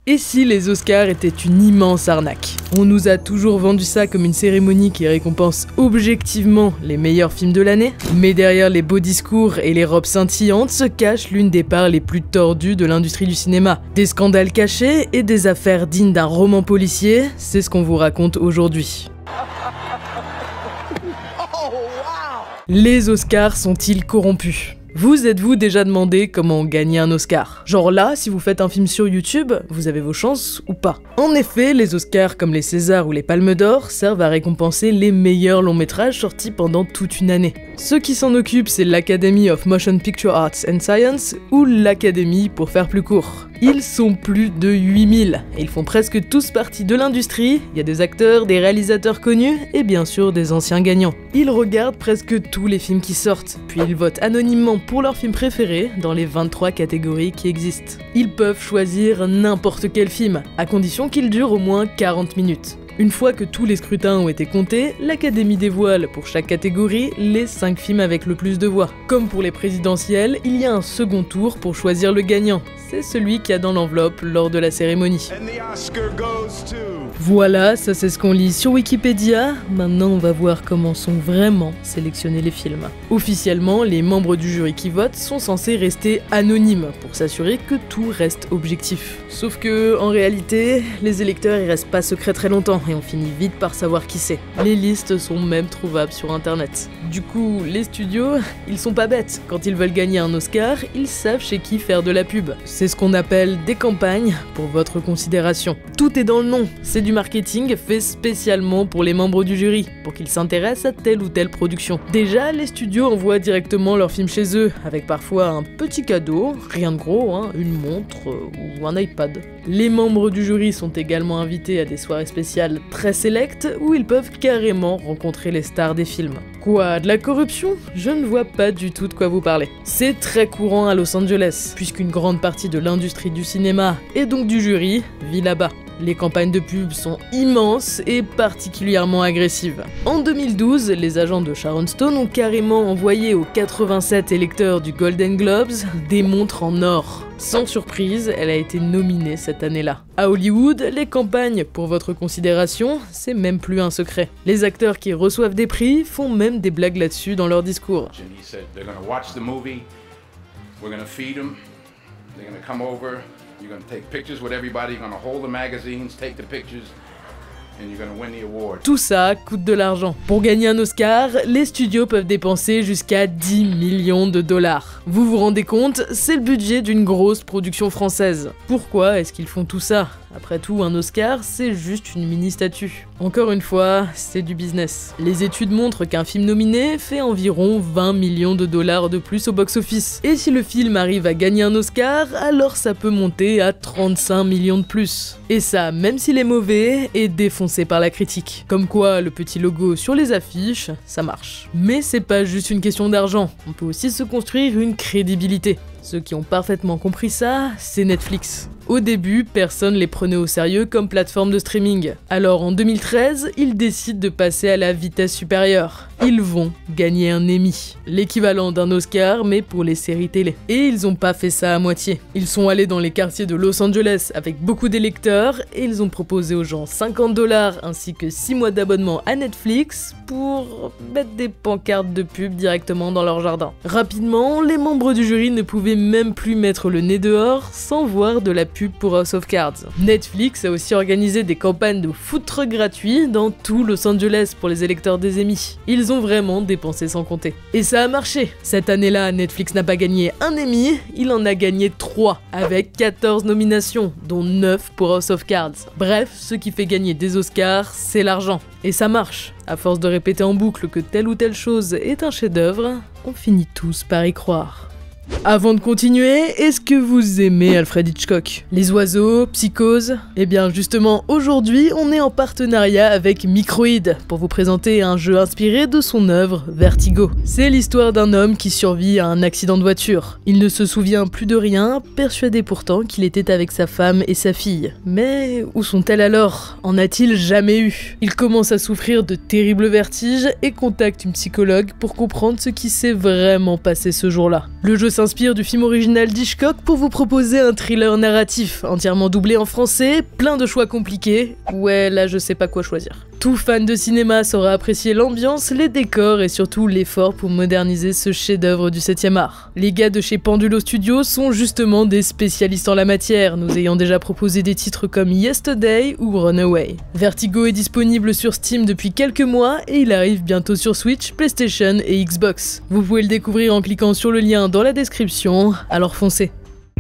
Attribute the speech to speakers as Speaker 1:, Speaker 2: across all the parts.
Speaker 1: Et si les Oscars étaient une immense arnaque? On nous a toujours vendu ça comme une cérémonie qui récompense objectivement les meilleurs films de l'année, mais derrière les beaux discours et les robes scintillantes se cache l'une des parts les plus tordues de l'industrie du cinéma. Des scandales cachés et des affaires dignes d'un roman policier, c'est ce qu'on vous raconte aujourd'hui. Les Oscars sont-ils corrompus? Vous êtes-vous déjà demandé comment on gagnait un Oscar? Genre là, si vous faites un film sur YouTube, vous avez vos chances ou pas? En effet, les Oscars comme les Césars ou les Palmes d'Or servent à récompenser les meilleurs longs métrages sortis pendant toute une année. Ceux qui s'en occupent, c'est l'Academy of Motion Picture Arts and Science ou l'Académie pour faire plus court. Ils sont plus de 8000 et ils font presque tous partie de l'industrie. Il y a des acteurs, des réalisateurs connus et bien sûr des anciens gagnants. Ils regardent presque tous les films qui sortent, puis ils votent anonymement pour leurs films préférés dans les 23 catégories qui existent. Ils peuvent choisir n'importe quel film, à condition qu'il dure au moins 40 minutes. Une fois que tous les scrutins ont été comptés, l'Académie dévoile pour chaque catégorie les 5 films avec le plus de voix. Comme pour les présidentielles, il y a un second tour pour choisir le gagnant. C'est celui qui a dans l'enveloppe lors de la cérémonie. Voilà, ça c'est ce qu'on lit sur Wikipédia. Maintenant on va voir comment sont vraiment sélectionnés les films. Officiellement, les membres du jury qui votent sont censés rester anonymes pour s'assurer que tout reste objectif. Sauf que, en réalité, les électeurs ils restent pas secrets très longtemps et on finit vite par savoir qui c'est. Les listes sont même trouvables sur internet. Du coup, les studios, ils sont pas bêtes. Quand ils veulent gagner un Oscar, ils savent chez qui faire de la pub. C'est ce qu'on appelle des campagnes pour votre considération. Tout est dans le nom, c'est du marketing fait spécialement pour les membres du jury, pour qu'ils s'intéressent à telle ou telle production. Déjà, les studios envoient directement leurs films chez eux, avec parfois un petit cadeau, rien de gros, hein, une montre ou un iPad. Les membres du jury sont également invités à des soirées spéciales très sélectes où ils peuvent carrément rencontrer les stars des films. Quoi, de la corruption? Je ne vois pas du tout de quoi vous parlez. C'est très courant à Los Angeles, puisqu'une grande partie de l'industrie du cinéma et donc du jury vit là-bas. Les campagnes de pub sont immenses et particulièrement agressives. En 2012, les agents de Sharon Stone ont carrément envoyé aux 87 électeurs du Golden Globes des montres en or. Sans surprise, elle a été nominée cette année-là. À Hollywood, les campagnes pour votre considération, c'est même plus un secret. Les acteurs qui reçoivent des prix font même des blagues là-dessus dans leurs discours.
Speaker 2: You're going to take pictures with everybody, you're going to hold the magazines, take the pictures, and you're going to win the award.
Speaker 1: Tout ça coûte de l'argent. Pour gagner un Oscar, les studios peuvent dépenser jusqu'à 10 millions de dollars. Vous vous rendez compte, c'est le budget d'une grosse production française. Pourquoi est-ce qu'ils font tout ça? Après tout, un Oscar, c'est juste une mini-statue. Encore une fois, c'est du business. Les études montrent qu'un film nominé fait environ 20 millions de dollars de plus au box-office. Et si le film arrive à gagner un Oscar, alors ça peut monter à 35 millions de plus. Et ça, même s'il est mauvais, est défoncé par la critique. Comme quoi, le petit logo sur les affiches, ça marche. Mais c'est pas juste une question d'argent. On peut aussi se construire une crédibilité. Ceux qui ont parfaitement compris ça, c'est Netflix. Au début, personne les prenait au sérieux comme plateforme de streaming. Alors en 2013, ils décident de passer à la vitesse supérieure. Ils vont gagner un Emmy, l'équivalent d'un Oscar mais pour les séries télé. Et ils ont pas fait ça à moitié. Ils sont allés dans les quartiers de Los Angeles avec beaucoup d'électeurs et ils ont proposé aux gens 50 $ ainsi que 6 mois d'abonnement à Netflix pour mettre des pancartes de pub directement dans leur jardin. Rapidement, les membres du jury ne pouvaient même plus mettre le nez dehors sans voir de la pub pour House of Cards. Netflix a aussi organisé des campagnes de food truck gratuits dans tout Los Angeles pour les électeurs des Emmy. Ils ont vraiment dépensé sans compter. Et ça a marché. Cette année-là, Netflix n'a pas gagné un Emmy, il en a gagné 3, avec 14 nominations, dont 9 pour House of Cards. Bref, ce qui fait gagner des Oscars, c'est l'argent. Et ça marche. À force de répéter en boucle que telle ou telle chose est un chef-d'œuvre, on finit tous par y croire. Avant de continuer, est-ce que vous aimez Alfred Hitchcock? Les oiseaux, Psychose? Eh bien justement, aujourd'hui, on est en partenariat avec Microïd pour vous présenter un jeu inspiré de son œuvre Vertigo. C'est l'histoire d'un homme qui survit à un accident de voiture. Il ne se souvient plus de rien, persuadé pourtant qu'il était avec sa femme et sa fille. Mais où sont-elles alors? En a-t-il jamais eu? Il commence à souffrir de terribles vertiges et contacte une psychologue pour comprendre ce qui s'est vraiment passé ce jour-là. Le jeu s'inspire du film original d'Hitchcock pour vous proposer un thriller narratif, entièrement doublé en français, plein de choix compliqués. Ouais, là je sais pas quoi choisir. Tout fan de cinéma saura apprécier l'ambiance, les décors et surtout l'effort pour moderniser ce chef-d'œuvre du 7e art. Les gars de chez Pendulo Studios sont justement des spécialistes en la matière, nous ayant déjà proposé des titres comme Yesterday ou Runaway. Vertigo est disponible sur Steam depuis quelques mois et il arrive bientôt sur Switch, PlayStation et Xbox. Vous pouvez le découvrir en cliquant sur le lien dans la description, alors foncez.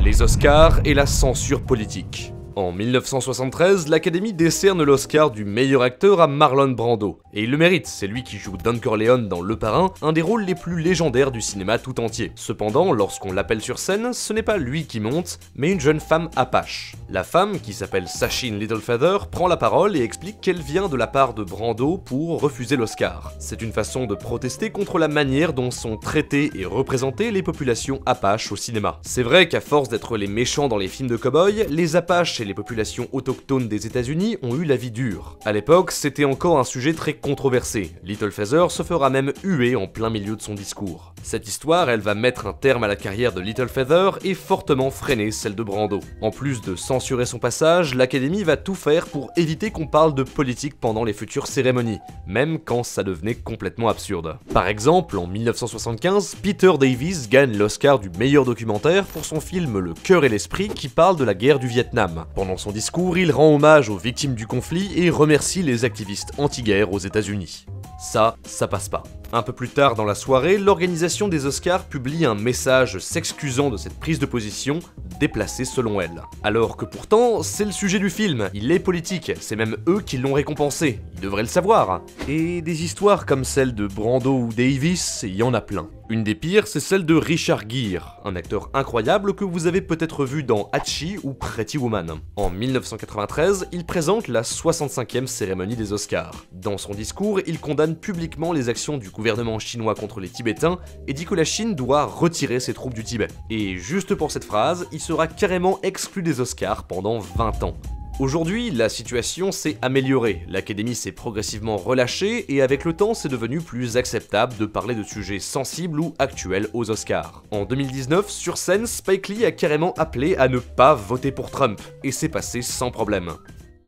Speaker 3: Les Oscars et la censure politique. En 1973, l'Académie décerne l'Oscar du meilleur acteur à Marlon Brando. Et il le mérite, c'est lui qui joue Don Corleone dans Le Parrain, un des rôles les plus légendaires du cinéma tout entier. Cependant, lorsqu'on l'appelle sur scène, ce n'est pas lui qui monte, mais une jeune femme apache. La femme, qui s'appelle Sacheen Littlefeather, prend la parole et explique qu'elle vient de la part de Brando pour refuser l'Oscar. C'est une façon de protester contre la manière dont sont traitées et représentées les populations apaches au cinéma. C'est vrai qu'à force d'être les méchants dans les films de cow-boys, les apaches et les populations autochtones des États-Unis ont eu la vie dure. À l'époque, c'était encore un sujet très controversé. Littlefeather se fera même huer en plein milieu de son discours. Cette histoire, elle va mettre un terme à la carrière de Littlefeather et fortement freiner celle de Brando. En plus de censurer son passage, l'Académie va tout faire pour éviter qu'on parle de politique pendant les futures cérémonies, même quand ça devenait complètement absurde. Par exemple, en 1975, Peter Davies gagne l'Oscar du meilleur documentaire pour son film Le cœur et l'esprit qui parle de la guerre du Vietnam. Pendant son discours, il rend hommage aux victimes du conflit et remercie les activistes anti-guerre aux États-Unis. Ça passe pas. Un peu plus tard dans la soirée, l'organisation des Oscars publie un message s'excusant de cette prise de position, déplacée selon elle. Alors que pourtant, c'est le sujet du film, il est politique, c'est même eux qui l'ont récompensé, ils devraient le savoir. Et des histoires comme celle de Brando ou Davis, il y en a plein. Une des pires, c'est celle de Richard Gere, un acteur incroyable que vous avez peut-être vu dans Hachi ou Pretty Woman. En 1993, il présente la 65e cérémonie des Oscars. Dans son discours, il condamne publiquement les actions du gouvernement chinois contre les Tibétains et dit que la Chine doit retirer ses troupes du Tibet. Et juste pour cette phrase, il sera carrément exclu des Oscars pendant 20 ans. Aujourd'hui, la situation s'est améliorée, l'Académie s'est progressivement relâchée et avec le temps, c'est devenu plus acceptable de parler de sujets sensibles ou actuels aux Oscars. En 2019, sur scène, Spike Lee a carrément appelé à ne pas voter pour Trump, et c'est passé sans problème.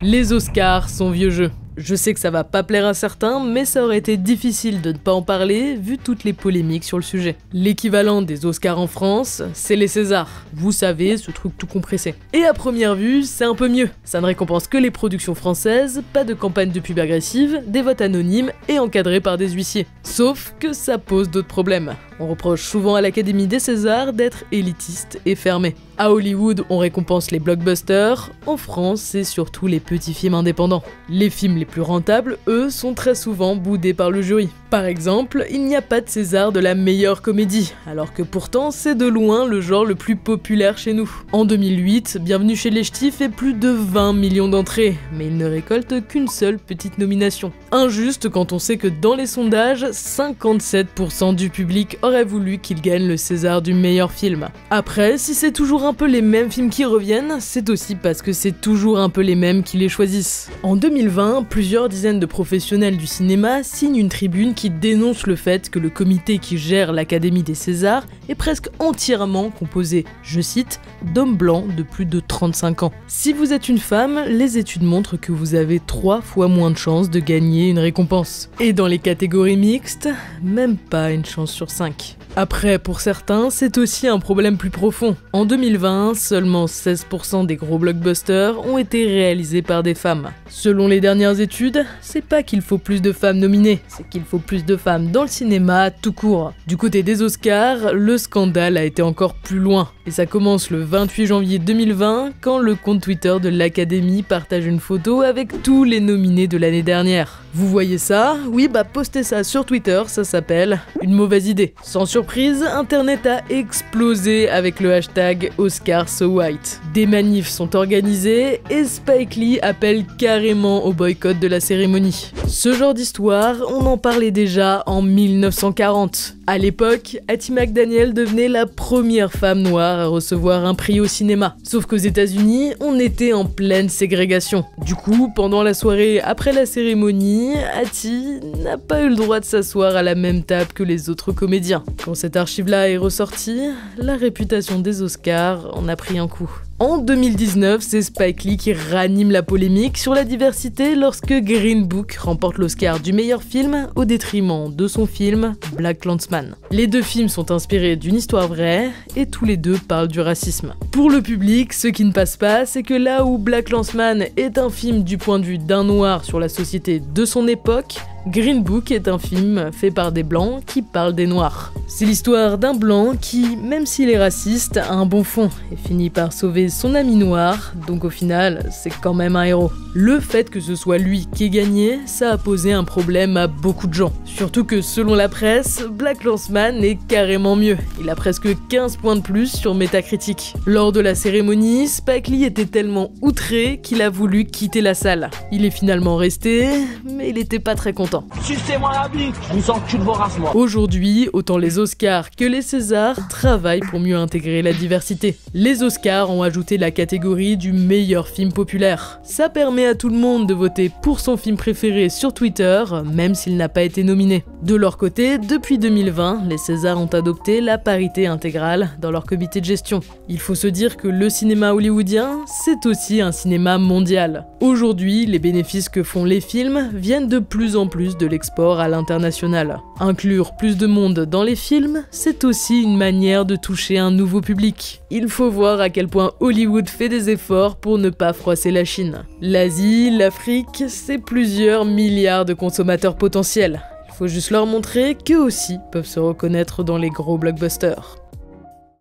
Speaker 1: Les Oscars sont vieux jeux. Je sais que ça va pas plaire à certains, mais ça aurait été difficile de ne pas en parler vu toutes les polémiques sur le sujet. L'équivalent des Oscars en France, c'est les Césars. Vous savez, ce truc tout compressé. Et à première vue, c'est un peu mieux. Ça ne récompense que les productions françaises, pas de campagne de pub agressive, des votes anonymes et encadrés par des huissiers. Sauf que ça pose d'autres problèmes. On reproche souvent à l'Académie des Césars d'être élitiste et fermée. À Hollywood, on récompense les blockbusters. En France, c'est surtout les petits films indépendants. Les films les plus rentables, eux, sont très souvent boudés par le jury. Par exemple, il n'y a pas de César de la meilleure comédie, alors que pourtant c'est de loin le genre le plus populaire chez nous. En 2008, Bienvenue chez les Ch'tis fait plus de 20 millions d'entrées, mais il ne récolte qu'une seule petite nomination. Injuste quand on sait que dans les sondages, 57% du public aurait voulu qu'il gagne le César du meilleur film. Après, si c'est toujours un peu les mêmes films qui reviennent, c'est aussi parce que c'est toujours un peu les mêmes qui les choisissent. En 2020, plusieurs dizaines de professionnels du cinéma signent une tribune qui dénonce le fait que le comité qui gère l'Académie des Césars est presque entièrement composé, je cite, d'hommes blancs de plus de 35 ans. Si vous êtes une femme, les études montrent que vous avez 3 fois moins de chances de gagner une récompense. Et dans les catégories mixtes, même pas une chance sur 5. Après, pour certains, c'est aussi un problème plus profond. En 2020, seulement 16% des gros blockbusters ont été réalisés par des femmes. Selon les dernières études, c'est pas qu'il faut plus de femmes nominées, c'est qu'il faut plus de femmes dans le cinéma tout court. Du côté des Oscars, le scandale a été encore plus loin. Et ça commence le 28 janvier 2020, quand le compte Twitter de l'Académie partage une photo avec tous les nominés de l'année dernière. Vous voyez ça? Oui, postez ça sur Twitter, ça s'appelle une mauvaise idée. Sans surprise, Internet a explosé avec le hashtag #OscarsSoWhite. Des manifs sont organisés et Spike Lee appelle carrément au boycott de la cérémonie. Ce genre d'histoire, on en parlait déjà en 1940. À l'époque, Hattie McDaniel devenait la première femme noire à recevoir un prix au cinéma. Sauf qu'aux États-Unis, on était en pleine ségrégation. Du coup, pendant la soirée après la cérémonie, cérémonie, Hattie n'a pas eu le droit de s'asseoir à la même table que les autres comédiens. Quand cette archive-là est ressortie, la réputation des Oscars en a pris un coup. En 2019, c'est Spike Lee qui ranime la polémique sur la diversité lorsque Green Book remporte l'Oscar du meilleur film au détriment de son film BlacKkKlansman. Les deux films sont inspirés d'une histoire vraie et tous les deux parlent du racisme. Pour le public, ce qui ne passe pas, c'est que là où BlacKkKlansman est un film du point de vue d'un noir sur la société de son époque, Green Book est un film fait par des blancs qui parlent des noirs. C'est l'histoire d'un blanc qui, même s'il est raciste, a un bon fond et finit par sauver son ami noir, donc au final, c'est quand même un héros. Le fait que ce soit lui qui ait gagné, ça a posé un problème à beaucoup de gens. Surtout que selon la presse, BlacKkKlansman est carrément mieux. Il a presque 15 points de plus sur Metacritic. Lors de la cérémonie, Spike Lee était tellement outré qu'il a voulu quitter la salle. Il est finalement resté, mais il était pas très content.
Speaker 4: Sucez-moi la bite, je vous sens cul de vos races, moi.
Speaker 1: Aujourd'hui, autant les Oscars que les Césars travaillent pour mieux intégrer la diversité. Les Oscars ont ajouté la catégorie du meilleur film populaire. Ça permet à tout le monde de voter pour son film préféré sur Twitter, même s'il n'a pas été nominé. De leur côté, depuis 2020, les Césars ont adopté la parité intégrale dans leur comité de gestion. Il faut se dire que le cinéma hollywoodien, c'est aussi un cinéma mondial. Aujourd'hui, les bénéfices que font les films viennent de plus en plus de l'export à l'international. Inclure plus de monde dans les films, c'est aussi une manière de toucher un nouveau public. Il faut voir à quel point Hollywood fait des efforts pour ne pas froisser la Chine. L'Asie, l'Afrique, c'est plusieurs milliards de consommateurs potentiels. Il faut juste leur montrer qu'eux aussi peuvent se reconnaître dans les gros blockbusters.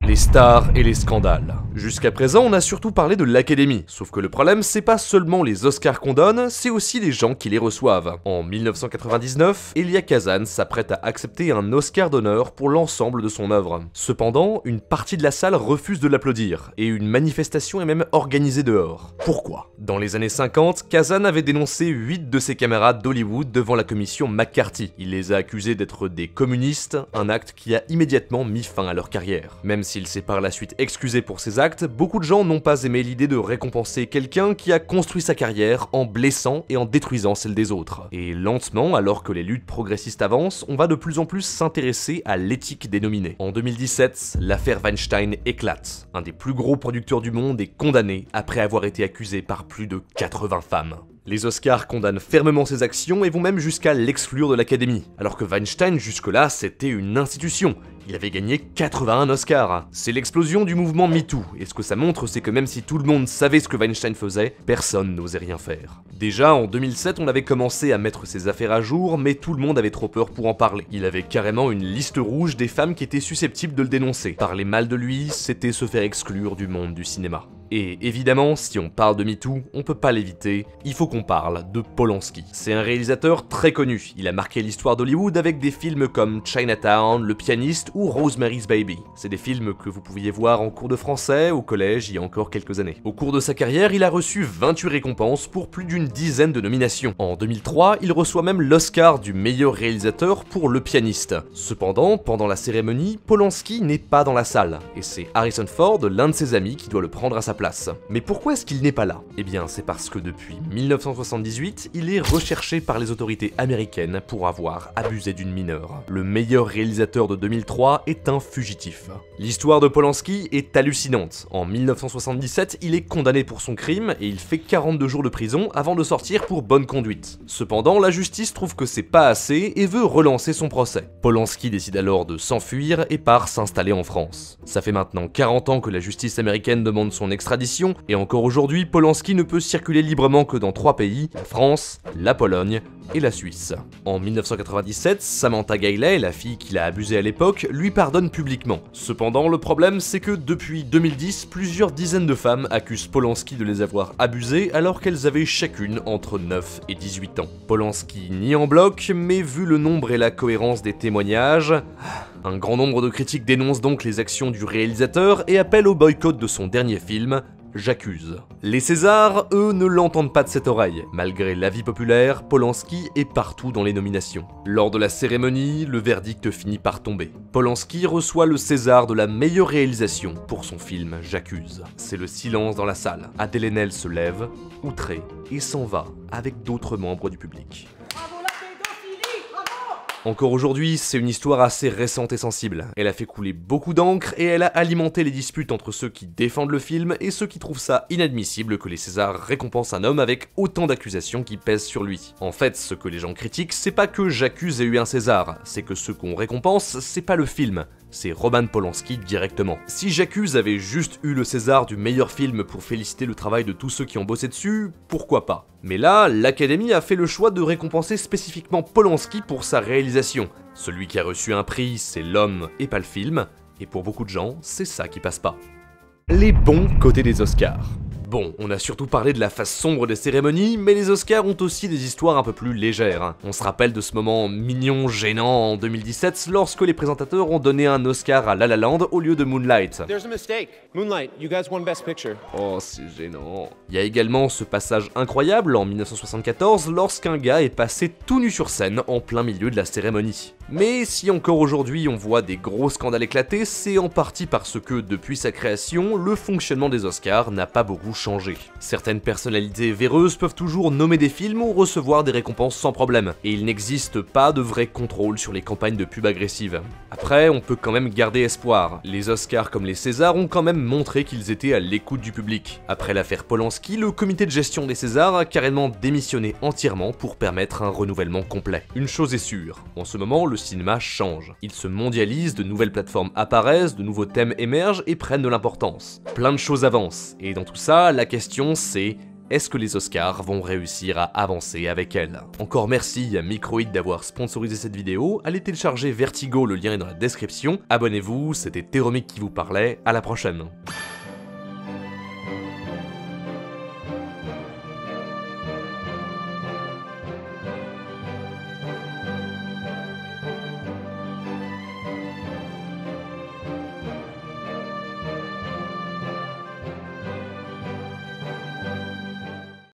Speaker 3: Les stars et les scandales. Jusqu'à présent, on a surtout parlé de l'Académie, sauf que le problème, c'est pas seulement les Oscars qu'on donne, c'est aussi les gens qui les reçoivent. En 1999, Elia Kazan s'apprête à accepter un Oscar d'honneur pour l'ensemble de son œuvre. Cependant, une partie de la salle refuse de l'applaudir, et une manifestation est même organisée dehors. Pourquoi? Dans les années 50, Kazan avait dénoncé 8 de ses camarades d'Hollywood devant la commission McCarthy. Il les a accusés d'être des communistes, un acte qui a immédiatement mis fin à leur carrière. Même s'il s'est par la suite excusé pour ses actes, beaucoup de gens n'ont pas aimé l'idée de récompenser quelqu'un qui a construit sa carrière en blessant et en détruisant celle des autres. Et lentement, alors que les luttes progressistes avancent, on va de plus en plus s'intéresser à l'éthique des nominés. En 2017, l'affaire Weinstein éclate. Un des plus gros producteurs du monde est condamné après avoir été accusé par plus de 80 femmes. Les Oscars condamnent fermement ses actions et vont même jusqu'à l'exclure de l'Académie, alors que Weinstein jusque-là c'était une institution. Il avait gagné 81 Oscars. C'est l'explosion du mouvement MeToo, et ce que ça montre c'est que même si tout le monde savait ce que Weinstein faisait, personne n'osait rien faire. Déjà en 2007 on avait commencé à mettre ses affaires à jour, mais tout le monde avait trop peur pour en parler. Il avait carrément une liste rouge des femmes qui étaient susceptibles de le dénoncer. Parler mal de lui, c'était se faire exclure du monde du cinéma. Et évidemment, si on parle de MeToo, on peut pas l'éviter, il faut qu'on parle de Polanski. C'est un réalisateur très connu, il a marqué l'histoire d'Hollywood avec des films comme Chinatown, Le Pianiste ou Rosemary's Baby. C'est des films que vous pouviez voir en cours de français, au collège, il y a encore quelques années. Au cours de sa carrière, il a reçu 28 récompenses pour plus d'une dizaine de nominations. En 2003, il reçoit même l'Oscar du meilleur réalisateur pour Le Pianiste. Cependant, pendant la cérémonie, Polanski n'est pas dans la salle, et c'est Harrison Ford, l'un de ses amis, qui doit le prendre à sa place. Mais pourquoi est-ce qu'il n'est pas là? Eh bien, c'est parce que depuis 1978, il est recherché par les autorités américaines pour avoir abusé d'une mineure. Le meilleur réalisateur de 2003 est un fugitif. L'histoire de Polanski est hallucinante. En 1977, il est condamné pour son crime et il fait 42 jours de prison avant de sortir pour bonne conduite. Cependant, la justice trouve que c'est pas assez et veut relancer son procès. Polanski décide alors de s'enfuir et part s'installer en France. Ça fait maintenant 40 ans que la justice américaine demande son extradition, et encore aujourd'hui, Polanski ne peut circuler librement que dans 3 pays, la France, la Pologne et la Suisse. En 1997, Samantha Gailey, la fille qu'il a abusée à l'époque, lui pardonne publiquement. Cependant, le problème c'est que depuis 2010, plusieurs dizaines de femmes accusent Polanski de les avoir abusées alors qu'elles avaient chacune entre 9 et 18 ans. Polanski nie en bloc, mais vu le nombre et la cohérence des témoignages, un grand nombre de critiques dénoncent donc les actions du réalisateur et appellent au boycott de son dernier film, J'accuse. Les Césars, eux, ne l'entendent pas de cette oreille. Malgré l'avis populaire, Polanski est partout dans les nominations. Lors de la cérémonie, le verdict finit par tomber. Polanski reçoit le César de la meilleure réalisation pour son film J'accuse. C'est le silence dans la salle. Adèle Haenel se lève, outrée, et s'en va avec d'autres membres du public.
Speaker 5: Bravo
Speaker 3: Encore aujourd'hui, c'est une histoire assez récente et sensible. Elle a fait couler beaucoup d'encre et elle a alimenté les disputes entre ceux qui défendent le film et ceux qui trouvent ça inadmissible que les Césars récompensent un homme avec autant d'accusations qui pèsent sur lui. En fait, ce que les gens critiquent, c'est pas que J'accuse ait eu un César, c'est que ce qu'on récompense, c'est pas le film, c'est Roman Polanski directement. Si J'accuse avait juste eu le César du meilleur film pour féliciter le travail de tous ceux qui ont bossé dessus, pourquoi pas. Mais là, l'Académie a fait le choix de récompenser spécifiquement Polanski pour sa réalisation. Celui qui a reçu un prix, c'est l'homme et pas le film, et pour beaucoup de gens, c'est ça qui passe pas. Les bons côtés des Oscars. Bon, on a surtout parlé de la face sombre des cérémonies, mais les Oscars ont aussi des histoires un peu plus légères. On se rappelle de ce moment mignon, gênant en 2017, lorsque les présentateurs ont donné un Oscar à La La Land au lieu de Moonlight.
Speaker 5: There's a mistake. Moonlight, you guys won Best Picture.
Speaker 3: Oh, c'est gênant. Il y a également ce passage incroyable en 1974, lorsqu'un gars est passé tout nu sur scène en plein milieu de la cérémonie. Mais si encore aujourd'hui on voit des gros scandales éclater, c'est en partie parce que, depuis sa création, le fonctionnement des Oscars n'a pas beaucoup changé. Certaines personnalités véreuses peuvent toujours nommer des films ou recevoir des récompenses sans problème, et il n'existe pas de vrai contrôle sur les campagnes de pub agressives. Après, on peut quand même garder espoir. Les Oscars comme les Césars ont quand même montré qu'ils étaient à l'écoute du public. Après l'affaire Polanski, le comité de gestion des Césars a carrément démissionné entièrement pour permettre un renouvellement complet. Une chose est sûre, en ce moment, le cinéma change. Il se mondialise, de nouvelles plateformes apparaissent, de nouveaux thèmes émergent et prennent de l'importance. Plein de choses avancent, et dans tout ça, la question c'est: est-ce que les Oscars vont réussir à avancer avec elle? Encore merci à Microïd d'avoir sponsorisé cette vidéo, allez télécharger Vertigo, le lien est dans la description, abonnez-vous, c'était Théromique qui vous parlait, à la prochaine.